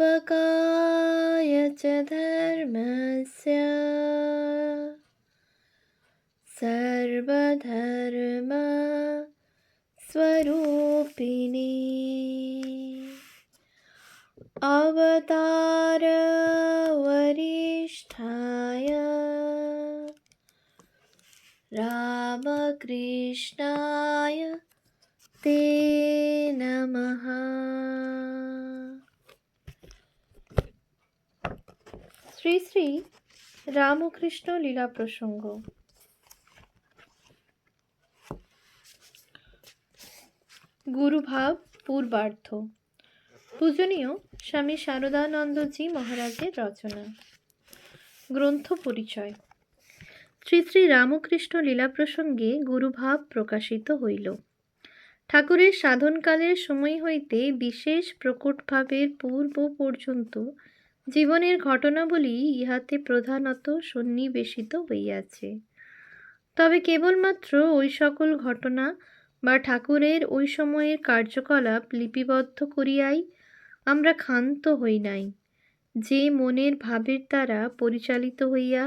संस्थापकाय च धर्मस्य सर्वधर्म स्वरूपिणे अवतार वरिष्ठाय रामकृष्णाय ते नमः। শ্রী শ্রী রামকৃষ্ণ লীলা প্রসঙ্গ। গুরুভাব পূর্বার্ধ। পূজনীয় স্বামী শারদানন্দজি মহারাজের রচনা। গ্রন্থ পরিচয়। শ্রী শ্রী রামকৃষ্ণ লীলা প্রসঙ্গে গুরুভাব প্রকাশিত হইল। ঠাকুরের সাধনকালের সময় হইতে বিশেষ প্রকটভাবের পূর্ব পর্যন্ত জীবনের ঘটনাবলী ইহাতে প্রধানত সন্নিবেশিত হইয়াছে। তবে কেবলমাত্র ওই সকল ঘটনা বা ঠাকুরের ওই সময়ের কার্যকলাপ লিপিবদ্ধ করিয়াই আমরা ক্ষান্ত হই নাই। যে মনের ভাবের দ্বারা পরিচালিত হইয়া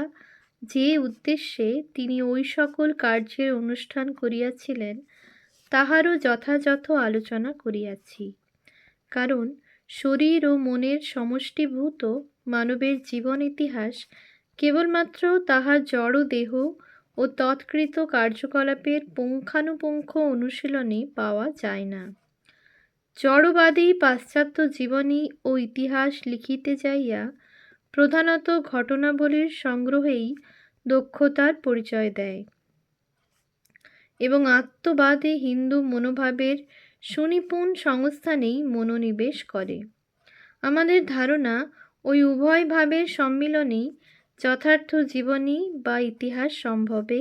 যে উদ্দেশ্যে তিনি ওই সকল কার্যের অনুষ্ঠান করিয়াছিলেন তাহারও যথাযথ আলোচনা করিয়াছি। কারণ শরীর ও মনের সমষ্টিভূত মানবের জীবন ইতিহাস কেবলমাত্র তাহার জড় দেহ ও তৎকৃত কার্যকলাপের পুঙ্খানুপুঙ্খ অনুশীলনে পাওয়া যায় না। জড়বাদী পাশ্চাত্য জীবনী ও ইতিহাস লিখিতে যাইয়া প্রধানত ঘটনাবলীর সংগ্রহেই দক্ষতার পরিচয় দেয় এবং আত্মবাদী হিন্দু মনোভাবের সুনিপুণ সংস্থানেই মনোনিবেশ করে। আমাদের ধারণা ওই উভয় ভাবের সম্মিলনেই যথার্থ জীবনী বা ইতিহাস সম্ভবে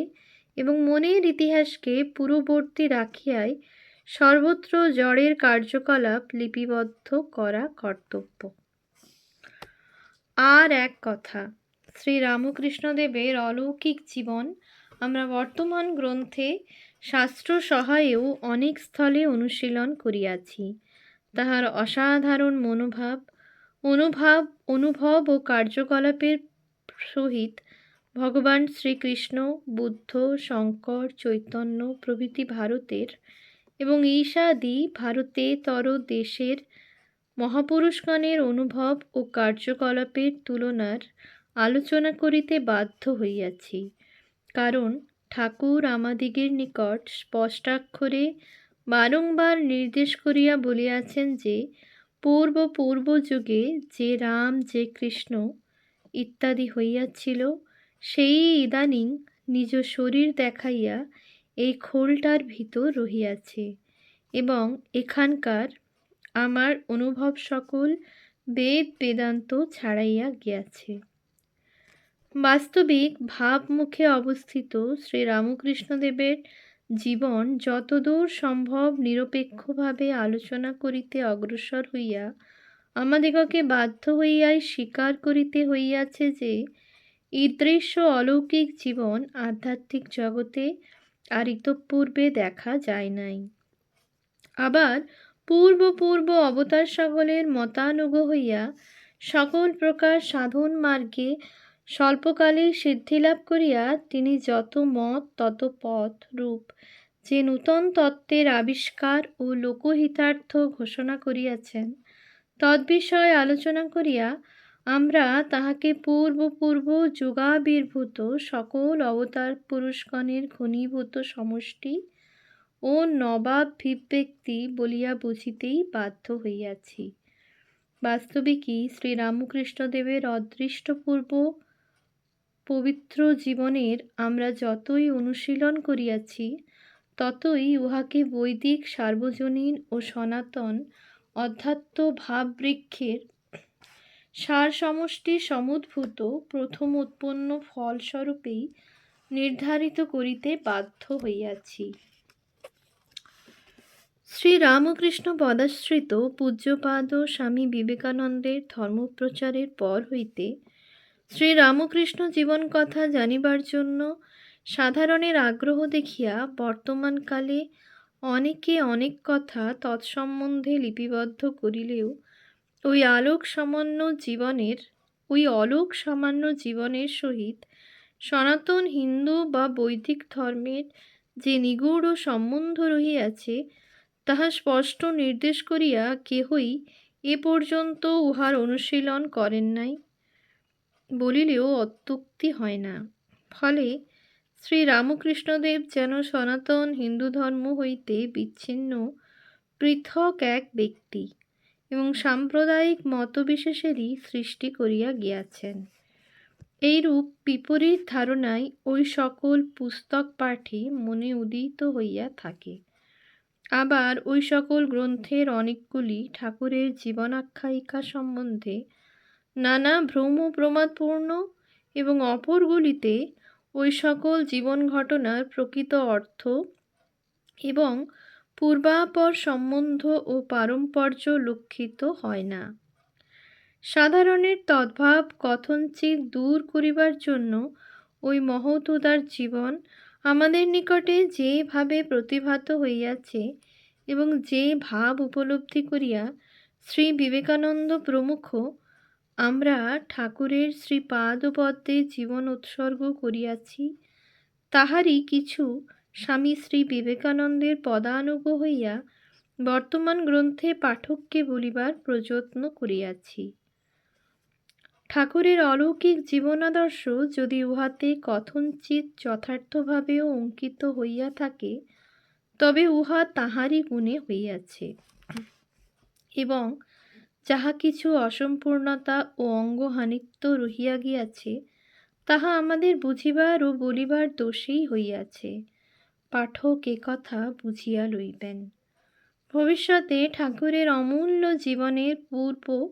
এবং মনের ইতিহাসকে পূর্ববর্তী রাখিয়াই সর্বত্র জড়ের কার্যকলাপ লিপিবদ্ধ করা কর্তব্য। আর এক কথা, শ্রী রামকৃষ্ণদেবের অলৌকিক জীবন আমরা বর্তমান গ্রন্থে শাস্ত্র সহায়েও অনেক স্থলে অনুশীলন করিয়াছি। তাহার অসাধারণ অনুভব ও কার্যকলাপের সহিত ভগবান শ্রীকৃষ্ণ, বুদ্ধ, শঙ্কর, চৈতন্য প্রভৃতি ভারতের এবং ঈশাদি ভারতেতর দেশের মহাপুরুষগণের অনুভব ও কার্যকলাপের তুলনার আলোচনা করিতে বাধ্য হইয়াছি। কারণ ঠাকুর আমাদিগের নিকট স্পষ্টাক্ষরে বারংবার নির্দেশ করিয়া বলিয়াছেন যে পূর্ব যুগে যে রাম, যে কৃষ্ণ ইত্যাদি হইয়াছিল, সেই ইদানিং নিজ শরীর দেখাইয়া এই খোলটার ভিতর রহিয়াছে এবং এখানকার আমার অনুভব সকল বেদ বেদান্ত ছাড়াইয়া গিয়াছে। বাস্তবিক ভাবমুখে অবস্থিত শ্রী রামকৃষ্ণদেবের জীবন যতদূর সম্ভব নিরপেক্ষভাবে আলোচনা করিতে অগ্রসর হইয়া আমাদিগকে বাধ্য হইয়াই স্বীকার করিতে হইয়াছে যে ঈদৃশ্য অলৌকিক জীবন আধ্যাত্মিক জগতে আর ইতঃপূর্বে দেখা যায় নাই। আবার পূর্ব অবতার সকলের মতানুগ হইয়া সকল প্রকার সাধন মার্গে স্বল্পকালে সিদ্ধিলাভ করিয়া তিনি যত মত তত পথ রূপ যে নূতন তত্ত্বের আবিষ্কার ও লোকহিতার্থ ঘোষণা করিয়াছেন, তদ্বিষয় আলোচনা করিয়া আমরা তাহাকে পূর্ব যুগাবির্ভূত সকল অবতার পুরুষগণের ঘনীভূত সমষ্টি ও নবাভিব্যক্তি বলিয়া বুঝিতেই বাধ্য হইয়াছি। বাস্তবিকই শ্রী রামকৃষ্ণদেবের অদৃষ্টপূর্ব পবিত্র জীবনের আমরা যতই অনুশীলন করিয়াছি, ততই উহাকে বৈদিক সার্বজনীন ও সনাতন অধ্যাত্ম ভাববৃক্ষের সার সমষ্টি সমুদ্ভূত প্রথম উৎপন্ন ফলস্বরূপেই নির্ধারিত করিতে বাধ্য হইয়াছি। শ্রী রামকৃষ্ণ পদাশ্রিত পূজ্যপাদ স্বামী বিবেকানন্দের ধর্মপ্রচারের পর হইতে শ্রী রামকৃষ্ণ জীবন কথা জানিবার জন্য সাধারণের আগ্রহ দেখিয়া বর্তমানকালে অনেকে অনেক কথা তৎসম্বন্ধে লিপিবদ্ধ করিলেও ওই অলোক সামান্য জীবনের সহিত সনাতন হিন্দু বা বৈদিক ধর্মের যে নিগূঢ় সম্বন্ধ রহিয়াছে, তাহা স্পষ্ট নির্দেশ করিয়া কেহই এ পর্যন্ত উহার অনুশীলন করেন নাই বলিলেও অত্যুক্তি হয় না। ফলে শ্রী রামকৃষ্ণদেব যেন সনাতন হিন্দু ধর্ম হইতে বিচ্ছিন্ন পৃথক এক ব্যক্তি এবং সাম্প্রদায়িক মতবিশেষেরই সৃষ্টি করিয়া গিয়াছেন। এইরূপ বিপরীত ধারণাই ওই সকল পুস্তক পাঠে মনে উদিত হইয়া থাকে। আবার ওই সকল গ্রন্থের অনেকগুলি ঠাকুরের জীবনাখ্যায়িকা সম্বন্ধে নানা ভ্রম প্রমাদপূর্ণ এবং অপরগুলিতে ওই সকল জীবন ঘটনার প্রকৃত অর্থ এবং পূর্বাপর সম্বন্ধ ও পারম্পর্য লক্ষিত হয় না। সাধারণের তদ্ভাব কথঞ্চিত দূর করিবার জন্য ওই মহৎ উদার জীবন আমাদের নিকটে যেভাবে প্রতিভাত হইয়াছে এবং যে ভাব উপলব্ধি করিয়া শ্রী বিবেকানন্দ প্রমুখ আমরা ঠাকুরের শ্রীপাদপদ্মে জীবন উৎসর্গ করিয়াছি, তাহারই কিছু স্বামী শ্রী বিবেকানন্দের পদানুগ হইয়া বর্তমান গ্রন্থে পাঠককে বলিবার প্রযত্ন করিয়াছি। ঠাকুরের অলৌকিক জীবনাদর্শ যদি উহাতে কথঞ্চিত যথার্থভাবেও অঙ্কিত হইয়া থাকে, তবে উহা তাহারই গুণে হইয়াছে, এবং যাহা কিছু অসম্পূর্ণতা ও অঙ্গহানিত্ব রহিয়া গিয়াছে, তাহা আমাদের বুঝিবার ও বলিবার দোষেই হইয়াছে। পাঠক একথা বুঝিয়া লইবেন। ভবিষ্যতে ঠাকুরের অমূল্য জীবনের পূর্ব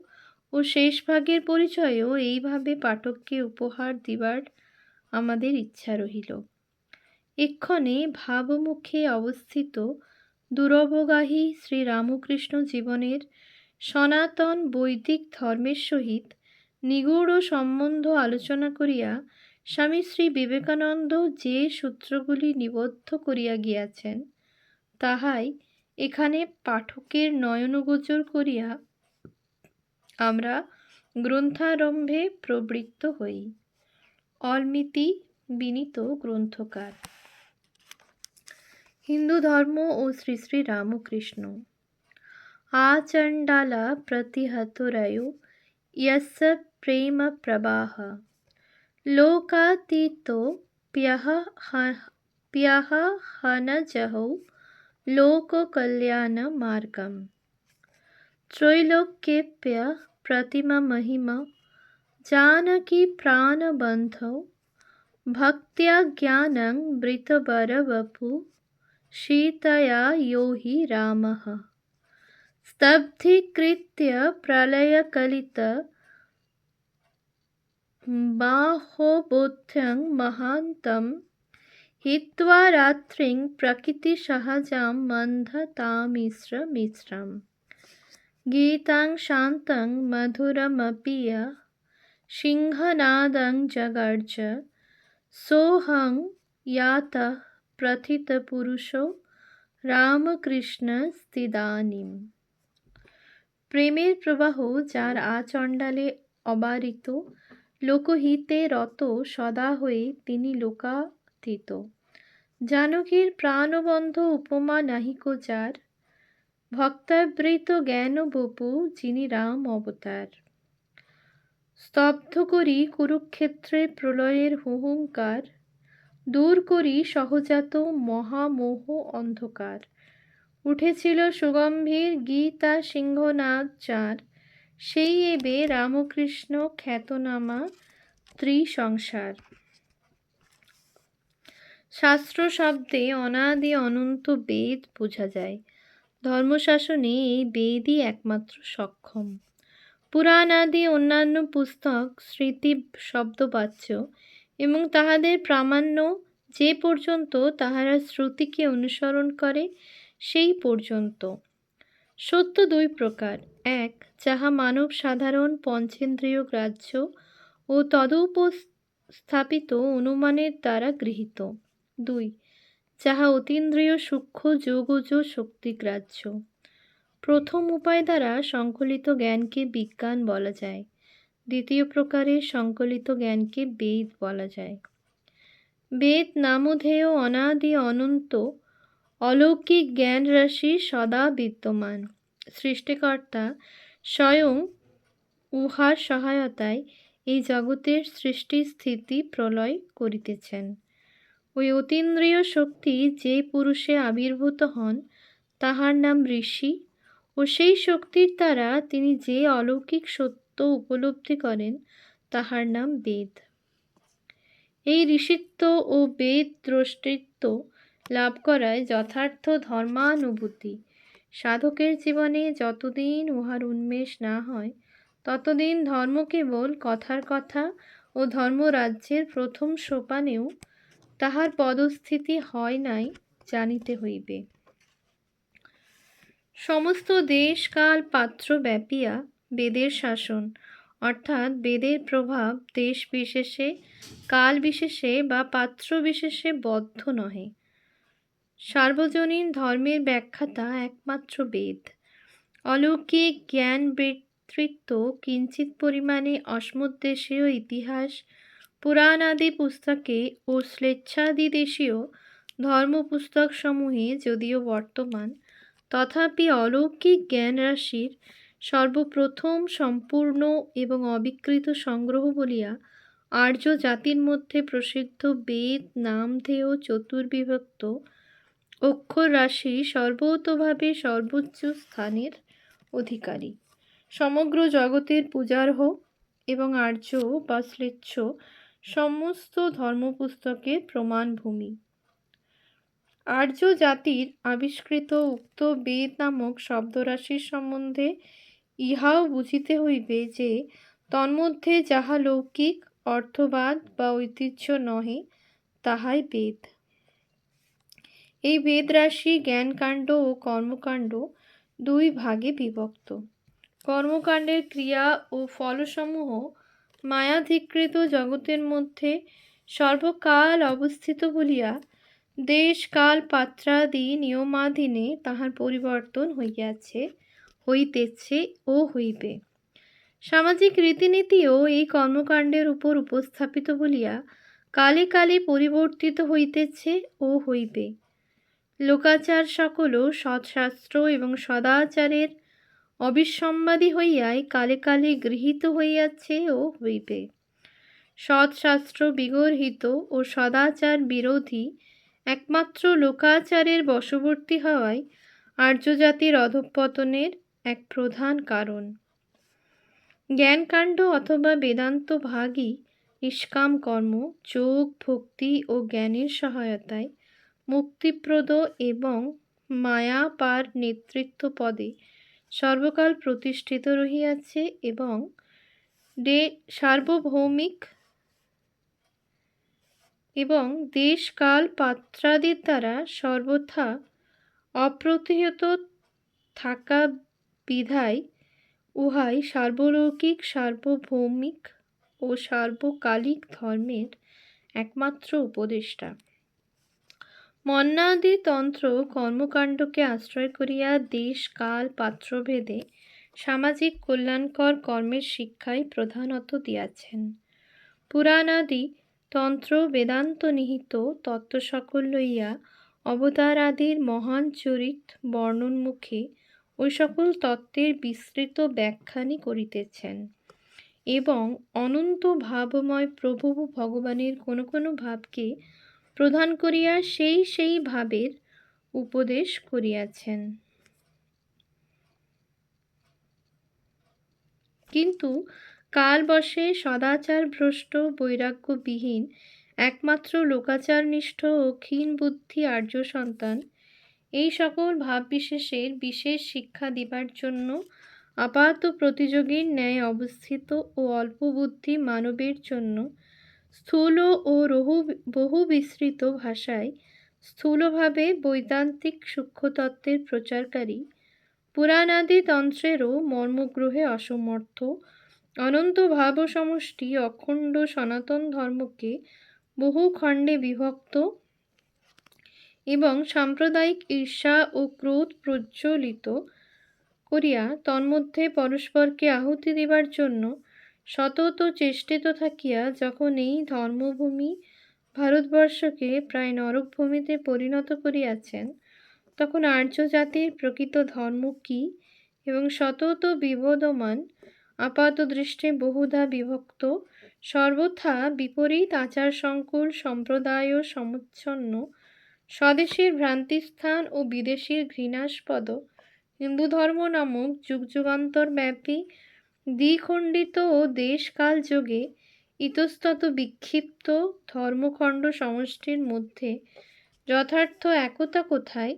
ও শেষ ভাগের পরিচয়ও এইভাবে পাঠককে উপহার দিবার আমাদের ইচ্ছা রহিল। এক্ষণে ভাবমুখে অবস্থিত দুরবগাহী শ্রী রামকৃষ্ণ জীবনের সনাতন বৈদিক ধর্মের সহিত নিগূঢ় সম্বন্ধ আলোচনা করিয়া স্বামী শ্রী বিবেকানন্দ যে সূত্রগুলি নিবদ্ধ করিয়া গিয়াছেন, তাহাই এখানে পাঠকের নয়নগোচর করিয়া আমরা গ্রন্থারম্ভে প্রবৃত্ত হই। অলমিতি বিনীত গ্রন্থকার। হিন্দু ধর্ম ও শ্রী শ্রী রামকৃষ্ণ। আচণ্ডালা প্রতিহতরয়ো यस्य प्रेम प्रवाह लोकातीतो प्यहनजहौ लोककल्याण मार्गम त्रैलोक्येप्य प्रतिमा महिमा जानकी प्राणबन्धौ भक्त्या ज्ञानं वृतवरवपु सीतया यो हि रामः स्तब्धीकृत्य प्रलयकलित बाहोबोध्यं महान्तं हित्वा रात्रिं प्रकृतिसहजां मन्धतामिश्रमिश्रम् गीतां शान्तं मधुरमपि सिंहनादं जगर्ज सोऽहं यातः प्रथितपुरुषो রামকৃষ্ণস্তিদানীম। প্রেমের প্রবাহ যার আচণ্ডালে অবারিত, লোকহিতে রত সদা হয়ে তিনি লোকাতীত। জানকীর প্রাণবন্ধ উপমা নাহিক যার, ভক্তাবৃত জ্ঞান বপু যিনি রাম অবতার। স্তব্ধ করি কুরুক্ষেত্রে প্রলয়ের হুহুঙ্কার, দূর করি সহজাত মহামোহ অন্ধকার। উঠেছিল সুগম্ভীর গীতা সিংহনাদ যার, সেই এবে রামকৃষ্ণ খ্যাতনামা ত্রিসংসার। শাস্ত্র শব্দে অনাদি অনন্ত বেদ বোঝা যায়। ধর্মশাসনে এই বেদই একমাত্র সক্ষম। পুরাণাদি অন্যান্য পুস্তক স্মৃতি শব্দবাচ্য এবং তাহাদের প্রামাণ্য যে পর্যন্ত তাহারা শ্রুতিকে অনুসরণ করে সেই পর্যন্ত। সত্য দুই প্রকার। এক, যাহা মানব সাধারণ পঞ্চেন্দ্রিয় গ্রাহ্য ও তদুপস্থাপিত অনুমানের দ্বারা গৃহীত। দুই, যাহা অতীন্দ্রিয় সূক্ষ্ম যোগজ শক্তিগ্রাহ্য। প্রথম উপায় দ্বারা সংকলিত জ্ঞানকে বিজ্ঞান বলা যায়। দ্বিতীয় প্রকারের সংকলিত জ্ঞানকে বেদ বলা যায়। বেদ নামধেয় অনাদি অনন্ত অলৌকিক জ্ঞান রাশি সদা বিদ্যমান। সৃষ্টিকর্তা স্বয়ং উহার সহায়তায় এই জগতের সৃষ্টি স্থিতি প্রলয় করিতেছেন। ওই অতীন্দ্রিয় শক্তি যে পুরুষে আবির্ভূত হন তাহার নাম ঋষি, ও সেই শক্তির দ্বারা তিনি যে অলৌকিক সত্য উপলব্ধি করেন তাহার নাম বেদ। এই ঋষিত্ব ও বেদ দ্রষ্টিত্ব লাভ করায় যথার্থ ধর্মানুভূতি। সাধকের জীবনে যতদিন উহার উন্মেষ না হয় ততদিন ধর্ম কেবল কথার কথা, ও ধর্মরাজ্যের প্রথম সোপানেও তাহার পদস্থিতি হয় নাই জানিতে হইবে। সমস্ত দেশ কাল পাত্র ব্যাপিয়া বেদের শাসন, অর্থাৎ বেদের প্রভাব দেশ বিশেষে, কাল বিশেষে বা পাত্র বিশেষে বদ্ধ নহে। সার্বজনীন ধর্মের ব্যাখ্যাতা একমাত্র বেদ। অলৌকিক জ্ঞান বৃত্তিত্ব কিঞ্চিত পরিমাণে অস্মদ্দেশীয় ইতিহাস, পুরাণাদি পুস্তকে ও শ্লেচ্ছাদি দেশীয় ধর্মপুস্তকসমূহে যদিও বর্তমান, তথাপি অলৌকিক জ্ঞান রাশির সর্বপ্রথম সম্পূর্ণ এবং অবিকৃত সংগ্রহ বলিয়া আর্য জাতির মধ্যে প্রসিদ্ধ বেদ নামধেয় চতুর্বিভক্ত অক্ষর রাশি সর্বতোভাবে সর্বোচ্চ স্থানের অধিকারী, সমগ্র জগতের পূজার্হ এবং আর্য বা শ্লেচ্ছ সমস্ত ধর্মপুস্তকের প্রমাণভূমি। আর্য জাতির আবিষ্কৃত উক্ত বেদ নামক শব্দরাশির সম্বন্ধে ইহাও বুঝিতে হইবে যে তন্মধ্যে যাহা লৌকিক, অর্থবাদ বা ঐতিহ্য নহে তাহাই বেদ। এই বেদ রাশি জ্ঞানকাণ্ড ও কর্মকাণ্ড দুই ভাগে বিভক্ত। কর্মকাণ্ডের ক্রিয়া ও ফলসমূহ মায়াধিকৃত জগতের মধ্যে সর্বকাল অবস্থিত বলিয়া দেশ কাল পাত্রাদি নিয়মাধীনে তাহার পরিবর্তন হইয়াছে, হইতেছে ও হইবে। সামাজিক রীতিনীতিও এই কর্মকাণ্ডের উপর উপস্থাপিত বলিয়া কালে কালে পরিবর্তিত হইতেছে ও হইবে। লোকাচার সকলও সৎশাস্ত্র এবং সদাচারের অবিসম্বাদী হইয়াই কালে কালে গৃহীত হইয়াছে ও হইবে। সৎশাস্ত্র বিগর্হিত ও সদাচার বিরোধী একমাত্র লোকাচারের বশবর্তী হওয়াই আর্যজাতির অধঃপতনের এক প্রধান কারণ। জ্ঞানকাণ্ড অথবা বেদান্ত ভাগই নিষ্কাম কর্ম, যোগ, ভক্তি ও জ্ঞানের সহায়তায় মুক্তিপ্রদ এবং মায়াপার নেতৃত্ব পদে সর্বকাল প্রতিষ্ঠিত রহিয়াছে এবং সার্বভৌমিক এবং দেশ কাল পাত্রাদির দ্বারা সর্বথা অপ্রতিহত থাকা বিধায় উহাই সার্বলৌকিক, সার্বভৌমিক ও সার্বকালিক ধর্মের একমাত্র উপদেষ্টা। মন্নাদি তন্ত্র কর্মকাণ্ডকে আশ্রয় করিয়া দেশ কাল পাত্রভেদে সামাজিক কল্যাণকর কর্মের শিক্ষাই প্রধানত দিয়াছেন। পুরাণাদি তন্ত্র বেদান্ত নিহিত তত্ত্ব সকল লইয়া অবতারাদির মহান চরিত বর্ণনমুখে ওই সকল তত্ত্বের বিস্তৃত ব্যাখ্যানই করিতেছেন এবং অনন্ত ভাবময় প্রভু ভগবানের কোনো কোনো ভাবকে প্রধান করিয়া সেই সেই ভাবের উপদেশ করিয়াছেন। কিন্তু কালবশে সদাচার ভ্রষ্ট বৈরাগ্যবিহীন একমাত্র লোকাচারনিষ্ঠ ও ক্ষীণ বুদ্ধি আর্য সন্তান এই সকল ভাববিশেষের বিশেষ শিক্ষা দিবার জন্য আপাত প্রতিযোগীর ন্যায় অবস্থিত ও অল্পবুদ্ধি মানবের জন্য স্থূল ও বহু বিস্তৃত ভাষায় স্থূলভাবে বৈদান্তিক সূক্ষ্মতত্ত্বের প্রচারকারী, পুরাণাদি তন্ত্রেরও মর্মগ্রহে অসমর্থ, অনন্ত ভাব সমষ্টি অখণ্ড সনাতন ধর্মকে বহু খণ্ডে বিভক্ত এবং সাম্প্রদায়িক ঈর্ষা ও ক্রোধ প্রজ্বলিত করিয়া তন্মধ্যে পরস্পরকে আহুতি দিবার জন্য সতত চেষ্টিত থাকিয়া যখন এই ধর্মভূমি ভারতবর্ষকে প্রায় নরকভূমিতে পরিণত করিয়াছেন, তখন আর্য জাতির প্রকৃত ধর্ম কি এবং সতত বিবদমান আপাতদৃষ্টে বহুধা বিভক্ত সর্বথা বিপরীত আচার সংকুল সম্প্রদায় সমচ্ছন্ন স্বদেশীর ভ্রান্তিস্থান ও বিদেশীর ঘৃণাস্পদ হিন্দু ধর্ম নামক যুগ যুগান্তর ব্যাপী দ্বিখণ্ডিত ও দেশকাল যোগে ইতস্তত বিক্ষিপ্ত ধর্মখণ্ড সমষ্টির মধ্যে যথার্থ একতা কোথায়,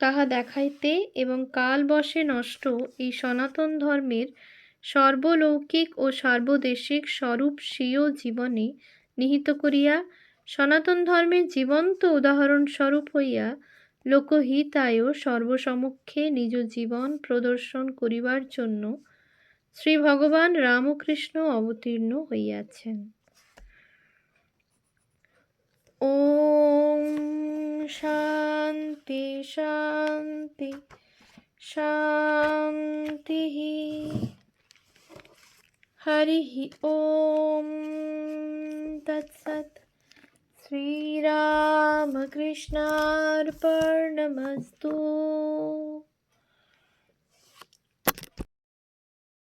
তাহা দেখাইতে এবং কালবশে নষ্ট এই সনাতন ধর্মের সর্বলৌকিক ও সার্বদেশিক স্বরূপ স্বীয় জীবনে নিহিত করিয়া সনাতন ধর্মের জীবন্ত উদাহরণস্বরূপ হইয়া লোকহিতায় সর্বসমক্ষে নিজ জীবন প্রদর্শন করিবার জন্য শ্রী ভগবান রামকৃষ্ণ অবতীর্ণ হইয়াছেন। ওম শান্তি শান্তি শান্তি। হরি ওম তৎসৎ। শ্রীরামকৃষ্ণার্পণমস্তু।